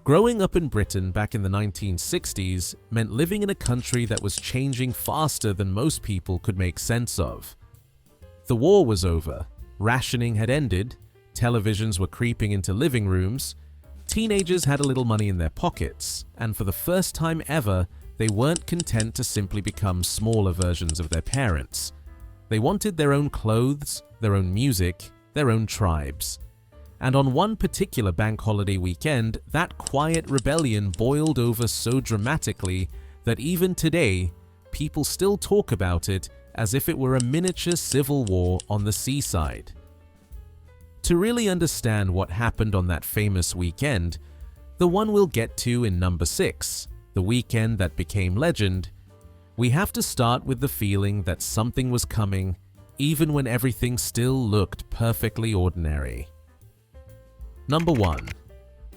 Growing up in Britain back in the 1960s meant living in a country that was changing faster than most people could make sense of. The war was over, rationing had ended, televisions were creeping into living rooms, teenagers had a little money in their pockets, and for the first time ever, they weren't content to simply become smaller versions of their parents. They wanted their own clothes, their own music, their own tribes. And on one particular bank holiday weekend, that quiet rebellion boiled over so dramatically that even today, people still talk about it as if it were a miniature civil war on the seaside. To really understand what happened on that famous weekend, the one we'll get to in number 6, the weekend that became legend, we have to start with the feeling that something was coming, even when everything still looked perfectly ordinary. Number 1.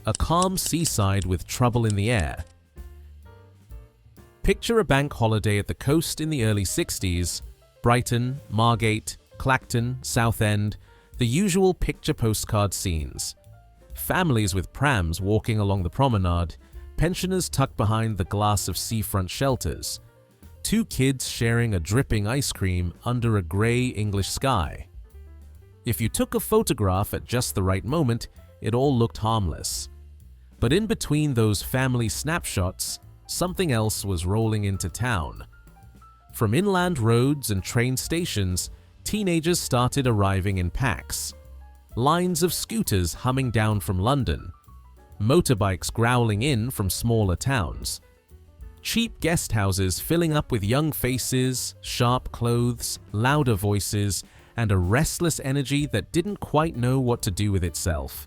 A calm seaside with trouble in the air. Picture a bank holiday at the coast in the early 60s, Brighton, Margate, Clacton, Southend, the usual picture postcard scenes. Families with prams walking along the promenade, pensioners tucked behind the glass of seafront shelters, 2 kids sharing a dripping ice cream under a grey English sky. If you took a photograph at just the right moment, it all looked harmless. But in between those family snapshots, something else was rolling into town. From inland roads and train stations, teenagers started arriving in packs. Lines of scooters humming down from London, motorbikes growling in from smaller towns, cheap guest houses filling up with young faces, sharp clothes, louder voices, and a restless energy that didn't quite know what to do with itself.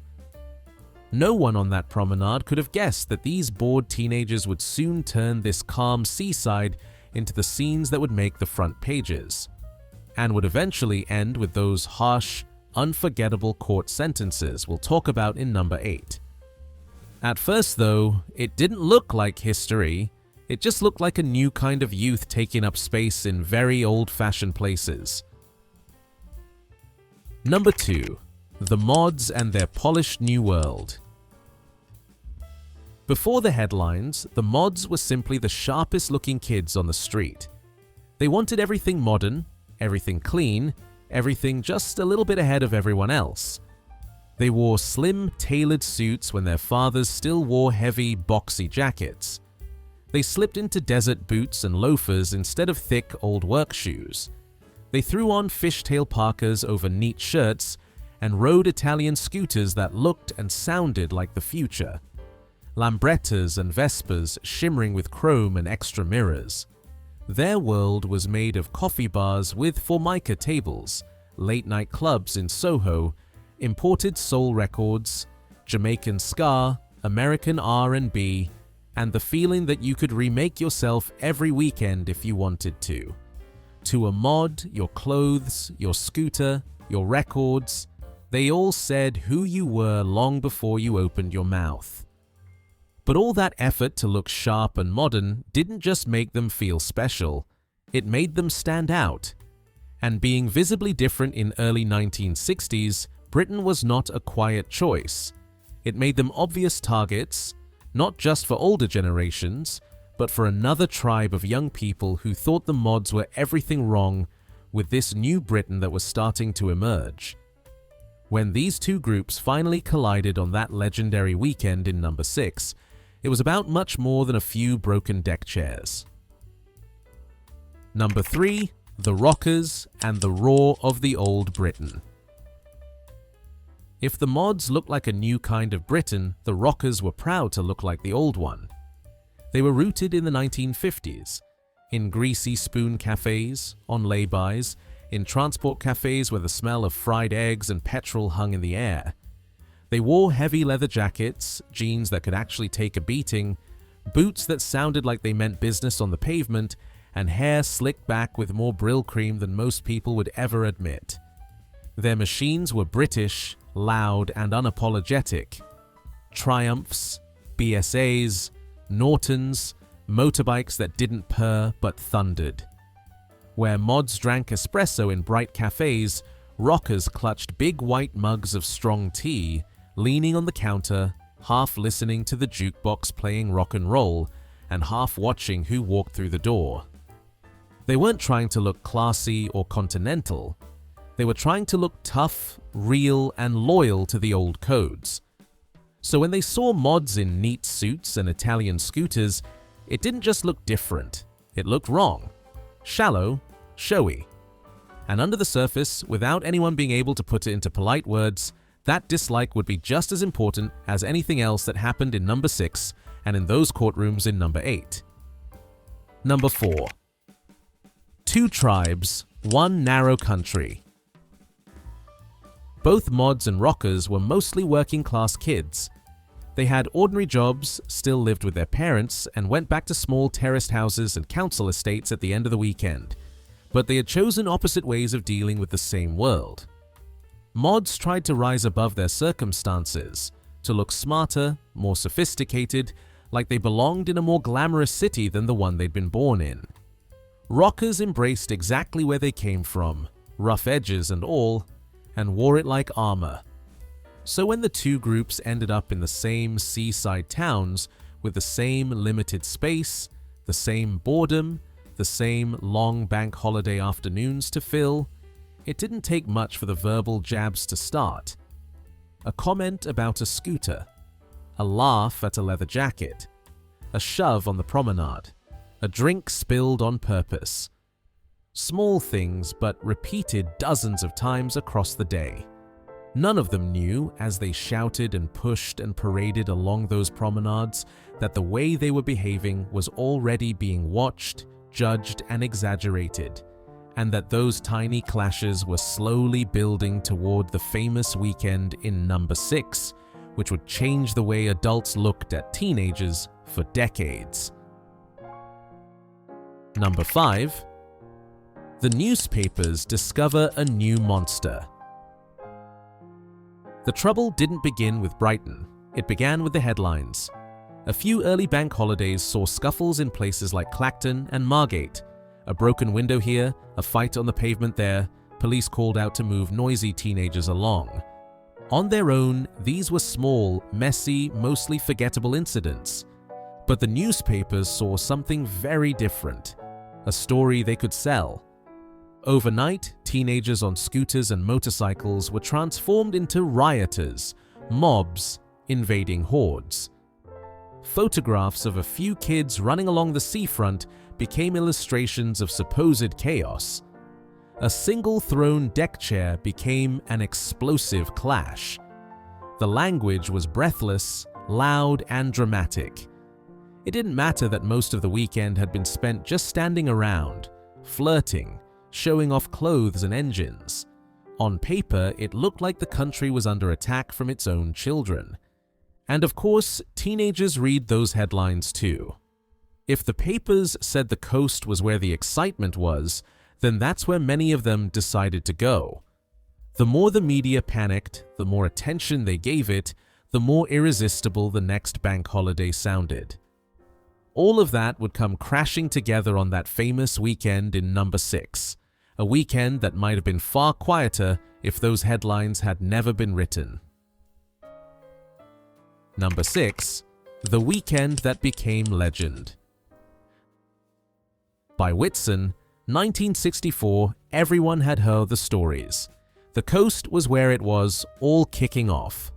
No one on that promenade could have guessed that these bored teenagers would soon turn this calm seaside into the scenes that would make the front pages, and would eventually end with those harsh, unforgettable court sentences we'll talk about in number 8. At first though, it didn't look like history, it just looked like a new kind of youth taking up space in very old-fashioned places. Number 2. The mods and their polished new world. Before the headlines, the mods were simply the sharpest-looking kids on the street. They wanted everything modern, everything clean, everything just a little bit ahead of everyone else. They wore slim, tailored suits when their fathers still wore heavy, boxy jackets. They slipped into desert boots and loafers instead of thick, old work shoes. They threw on fishtail parkas over neat shirts and rode Italian scooters that looked and sounded like the future. Lambrettas and Vespas shimmering with chrome and extra mirrors. Their world was made of coffee bars with Formica tables, late-night clubs in Soho, imported soul records, Jamaican ska, American R&B, and the feeling that you could remake yourself every weekend if you wanted to. To a mod, your clothes, your scooter, your records, they all said who you were long before you opened your mouth. But all that effort to look sharp and modern didn't just make them feel special, it made them stand out. And being visibly different in early 1960s, Britain was not a quiet choice. It made them obvious targets, not just for older generations, but for another tribe of young people who thought the mods were everything wrong with this new Britain that was starting to emerge. When these two groups finally collided on that legendary weekend in number 6, it was about much more than a few broken deck chairs. Number 3. The Rockers and the Roar of the Old Britain. If the mods looked like a new kind of Britain, the Rockers were proud to look like the old one. They were rooted in the 1950s, in greasy spoon cafes, on laybys, in transport cafes where the smell of fried eggs and petrol hung in the air. They wore heavy leather jackets, jeans that could actually take a beating, boots that sounded like they meant business on the pavement, and hair slicked back with more Brill cream than most people would ever admit. Their machines were British, loud, and unapologetic. Triumphs, BSAs, Nortons, motorbikes that didn't purr but thundered. Where mods drank espresso in bright cafes, rockers clutched big white mugs of strong tea, leaning on the counter, half listening to the jukebox playing rock and roll and half watching who walked through the door. They weren't trying to look classy or continental. They were trying to look tough, real, and loyal to the old codes. So when they saw mods in neat suits and Italian scooters, it didn't just look different, it looked wrong, shallow, showy. And under the surface, without anyone being able to put it into polite words, that dislike would be just as important as anything else that happened in number 6 and in those courtrooms in number 8. Number 4. Two tribes, one narrow country. Both mods and rockers were mostly working-class kids. They had ordinary jobs, still lived with their parents, and went back to small terraced houses and council estates at the end of the weekend. But they had chosen opposite ways of dealing with the same world. Mods tried to rise above their circumstances, to look smarter, more sophisticated, like they belonged in a more glamorous city than the one they'd been born in. Rockers embraced exactly where they came from, rough edges and all, and wore it like armor. So when the two groups ended up in the same seaside towns with the same limited space, the same boredom, the same long bank holiday afternoons to fill, it didn't take much for the verbal jabs to start. A comment about a scooter, a laugh at a leather jacket, a shove on the promenade, a drink spilled on purpose. Small things, but repeated dozens of times across the day. None of them knew, as they shouted and pushed and paraded along those promenades, that the way they were behaving was already being watched, judged, and exaggerated, and that those tiny clashes were slowly building toward the famous weekend in number 6, which would change the way adults looked at teenagers for decades. Number 5. The newspapers discover a new monster. The trouble didn't begin with Brighton. It began with the headlines. A few early bank holidays saw scuffles in places like Clacton and Margate. A broken window here, a fight on the pavement there, police called out to move noisy teenagers along. On their own, these were small, messy, mostly forgettable incidents. But the newspapers saw something very different. A story they could sell. Overnight, teenagers on scooters and motorcycles were transformed into rioters, mobs, invading hordes. Photographs of a few kids running along the seafront became illustrations of supposed chaos. A single thrown deck chair became an explosive clash. The language was breathless, loud, and dramatic. It didn't matter that most of the weekend had been spent just standing around, flirting, showing off clothes and engines. On paper, it looked like the country was under attack from its own children. And of course, teenagers read those headlines too. If the papers said the coast was where the excitement was, then that's where many of them decided to go. The more the media panicked, the more attention they gave it, the more irresistible the next bank holiday sounded. All of that would come crashing together on that famous weekend in number 6, a weekend that might have been far quieter if those headlines had never been written. Number 6. The Weekend That Became Legend. By Whitson, 1964, everyone had heard the stories. The coast was where it was, all kicking off.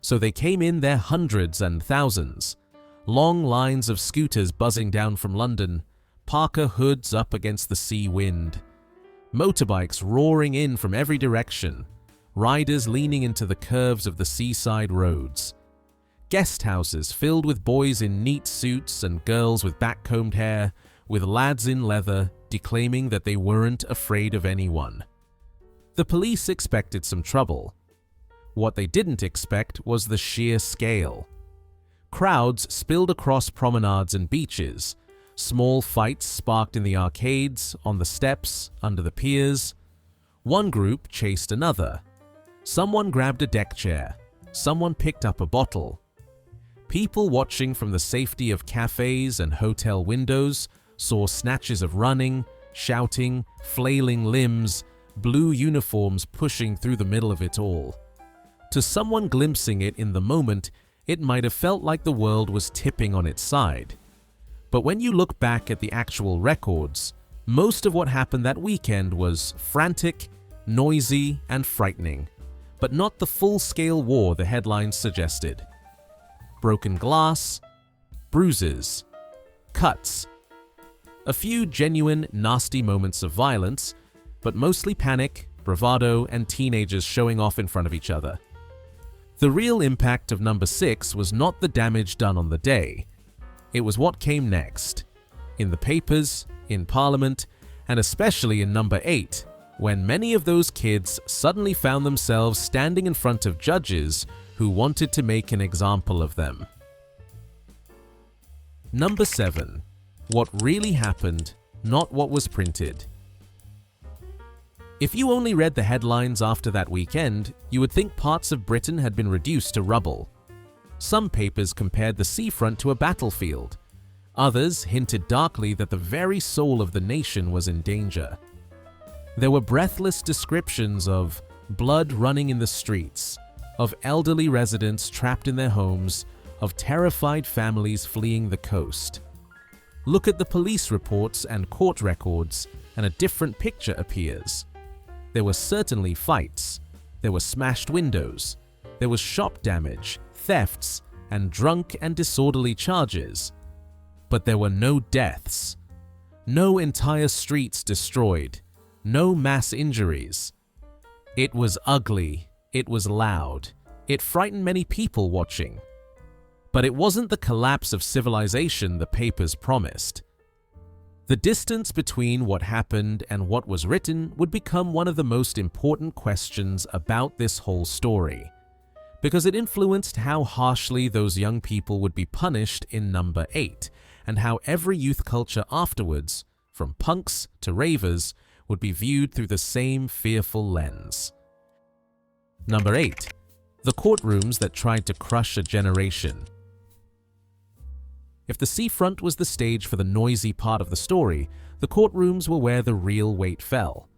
So they came in their hundreds and thousands. Long lines of scooters buzzing down from London, Parker hoods up against the sea wind. Motorbikes roaring in from every direction, riders leaning into the curves of the seaside roads. Guest houses filled with boys in neat suits and girls with back-combed hair, with lads in leather declaiming that they weren't afraid of anyone. The police expected some trouble. What they didn't expect was the sheer scale. Crowds spilled across promenades and beaches. Small fights sparked in the arcades, on the steps, under the piers. One group chased another. Someone grabbed a deck chair. Someone picked up a bottle. People watching from the safety of cafes and hotel windows saw snatches of running, shouting, flailing limbs, blue uniforms pushing through the middle of it all. To someone glimpsing it in the moment, it might have felt like the world was tipping on its side. But when you look back at the actual records, most of what happened that weekend was frantic, noisy, and frightening, but not the full-scale war the headlines suggested. Broken glass, bruises, cuts, a few genuine, nasty moments of violence, but mostly panic, bravado, and teenagers showing off in front of each other. The real impact of number 6 was not the damage done on the day. It was what came next, in the papers, in Parliament, and especially in number 8, when many of those kids suddenly found themselves standing in front of judges who wanted to make an example of them. Number 7. What really happened, not what was printed. If you only read the headlines after that weekend, you would think parts of Britain had been reduced to rubble. Some papers compared the seafront to a battlefield. Others hinted darkly that the very soul of the nation was in danger. There were breathless descriptions of blood running in the streets, of elderly residents trapped in their homes, of terrified families fleeing the coast. Look at the police reports and court records, and a different picture appears. There were certainly fights, there were smashed windows, there was shop damage, thefts, and drunk and disorderly charges. But there were no deaths, no entire streets destroyed, no mass injuries. It was ugly, it was loud, it frightened many people watching. But it wasn't the collapse of civilization the papers promised. The distance between what happened and what was written would become one of the most important questions about this whole story, because it influenced how harshly those young people would be punished in number 8, and how every youth culture afterwards, from punks to ravers, would be viewed through the same fearful lens. Number 8. The courtrooms that tried to crush a generation. If the seafront was the stage for the noisy part of the story, the courtrooms were where the real weight fell.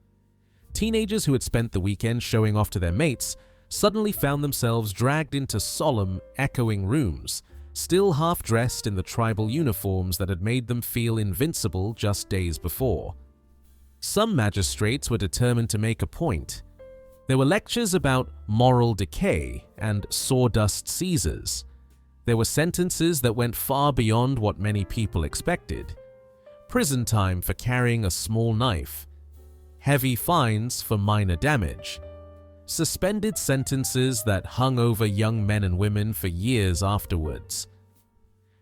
Teenagers who had spent the weekend showing off to their mates suddenly found themselves dragged into solemn, echoing rooms, still half-dressed in the tribal uniforms that had made them feel invincible just days before. Some magistrates were determined to make a point. There were lectures about moral decay and sawdust Caesars. There were sentences that went far beyond what many people expected. Prison time for carrying a small knife. Heavy fines for minor damage. Suspended sentences that hung over young men and women for years afterwards.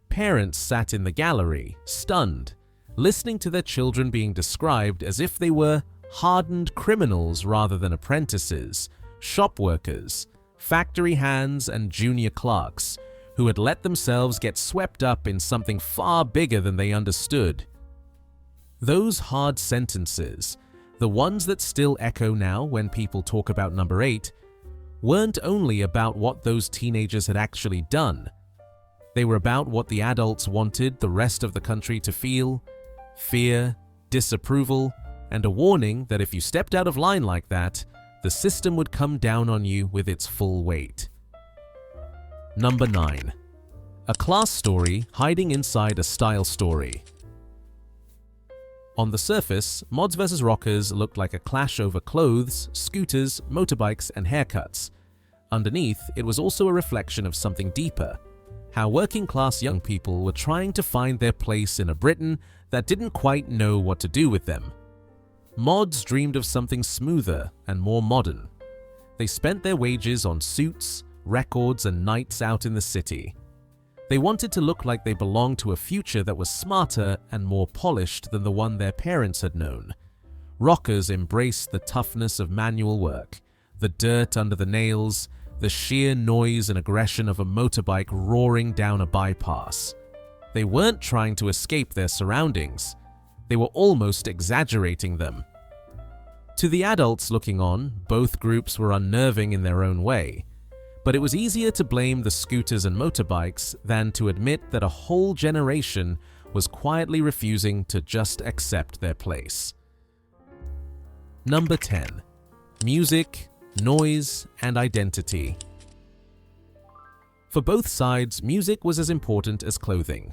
Parents sat in the gallery, stunned, listening to their children being described as if they were hardened criminals rather than apprentices, shop workers, factory hands, and junior clerks who had let themselves get swept up in something far bigger than they understood. Those hard sentences, the ones that still echo now when people talk about number 8, weren't only about what those teenagers had actually done. They were about what the adults wanted the rest of the country to feel: fear, disapproval, and a warning that if you stepped out of line like that, the system would come down on you with its full weight. Number 9. A class story hiding inside a style story. On the surface, mods vs. rockers looked like a clash over clothes, scooters, motorbikes, and haircuts. Underneath, it was also a reflection of something deeper: how working-class young people were trying to find their place in a Britain that didn't quite know what to do with them. Mods dreamed of something smoother and more modern. They spent their wages on suits, records, and nights out in the city. They wanted to look like they belonged to a future that was smarter and more polished than the one their parents had known. Rockers embraced the toughness of manual work, the dirt under the nails, the sheer noise and aggression of a motorbike roaring down a bypass. They weren't trying to escape their surroundings. They were almost exaggerating them. To the adults looking on, both groups were unnerving in their own way. But it was easier to blame the scooters and motorbikes than to admit that a whole generation was quietly refusing to just accept their place. Number 10. Music, noise, and identity. For both sides, music was as important as clothing.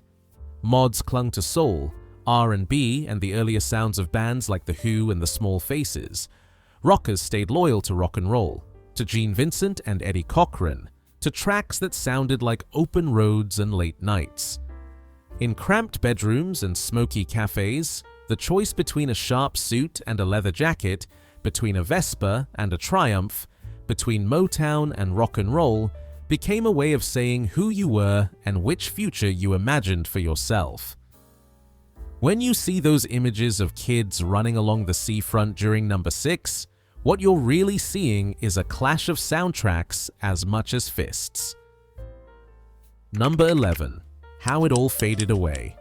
Mods clung to soul, R&B, and the earlier sounds of bands like The Who and The Small Faces. Rockers stayed loyal to rock and roll, to Gene Vincent and Eddie Cochran, to tracks that sounded like open roads and late nights. In cramped bedrooms and smoky cafes, the choice between a sharp suit and a leather jacket, between a Vespa and a Triumph, between Motown and rock and roll, became a way of saying who you were and which future you imagined for yourself. When you see those images of kids running along the seafront during number 6, what you're really seeing is a clash of soundtracks as much as fists. Number 11. How it all faded away.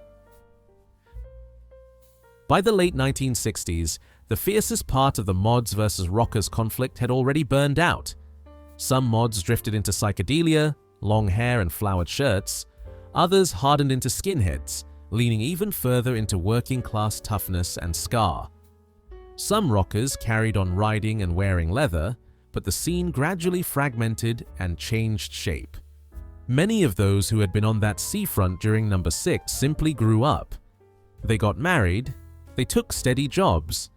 By the late 1960s, the fiercest part of the mods versus rockers conflict had already burned out. Some mods drifted into psychedelia, long hair and flowered shirts. Others hardened into skinheads, leaning even further into working-class toughness and scar. Some rockers carried on riding and wearing leather, but the scene gradually fragmented and changed shape. Many of those who had been on that seafront during number 6 simply grew up. They got married, they took steady jobs.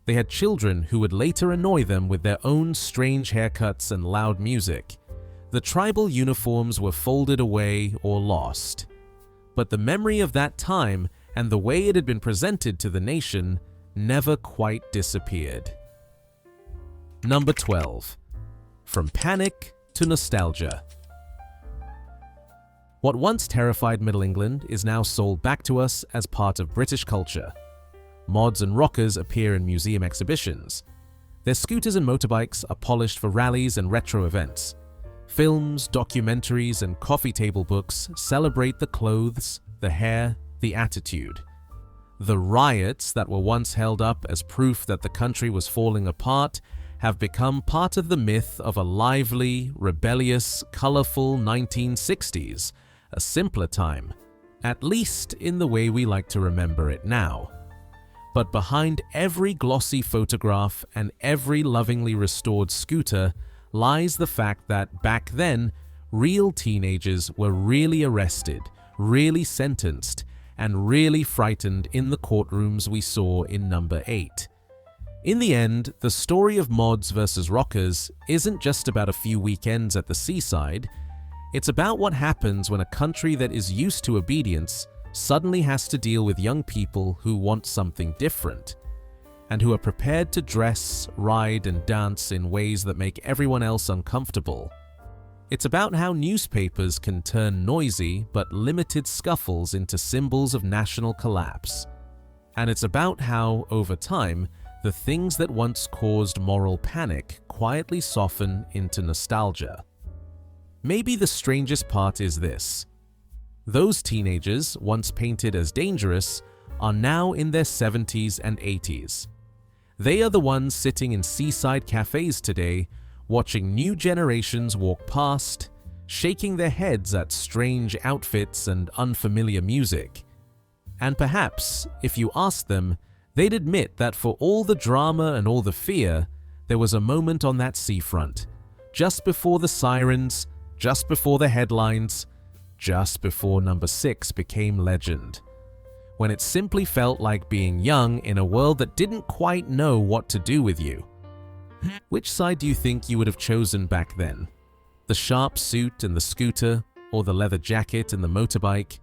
They had children who would later annoy them with their own strange haircuts and loud music. The tribal uniforms were folded away or lost. But the memory of that time and the way it had been presented to the nation never quite disappeared. Number 12. From panic to nostalgia. What once terrified Middle England is now sold back to us as part of British culture. Mods and rockers appear in museum exhibitions. Their scooters and motorbikes are polished for rallies and retro events. Films, documentaries, and coffee table books celebrate the clothes, the hair, the attitude. The riots that were once held up as proof that the country was falling apart have become part of the myth of a lively, rebellious, colorful 1960s, a simpler time, at least in the way we like to remember it now. But behind every glossy photograph and every lovingly restored scooter lies the fact that back then, real teenagers were really arrested, really sentenced, and really frightened in the courtrooms we saw in number 8. In the end, the story of mods versus rockers isn't just about a few weekends at the seaside. It's about what happens when a country that is used to obedience suddenly has to deal with young people who want something different, and who are prepared to dress, ride, and dance in ways that make everyone else uncomfortable. It's about how newspapers can turn noisy but limited scuffles into symbols of national collapse. And it's about how, over time, the things that once caused moral panic quietly soften into nostalgia. Maybe the strangest part is this. Those teenagers, once painted as dangerous, are now in their 70s and 80s. They are the ones sitting in seaside cafes today, watching new generations walk past, shaking their heads at strange outfits and unfamiliar music. And perhaps, if you asked them, they'd admit that for all the drama and all the fear, there was a moment on that seafront, just before the sirens, just before the headlines, just before number 6 became legend, when it simply felt like being young in a world that didn't quite know what to do with you. Which side do you think you would have chosen back then? The sharp suit and the scooter, or the leather jacket and the motorbike?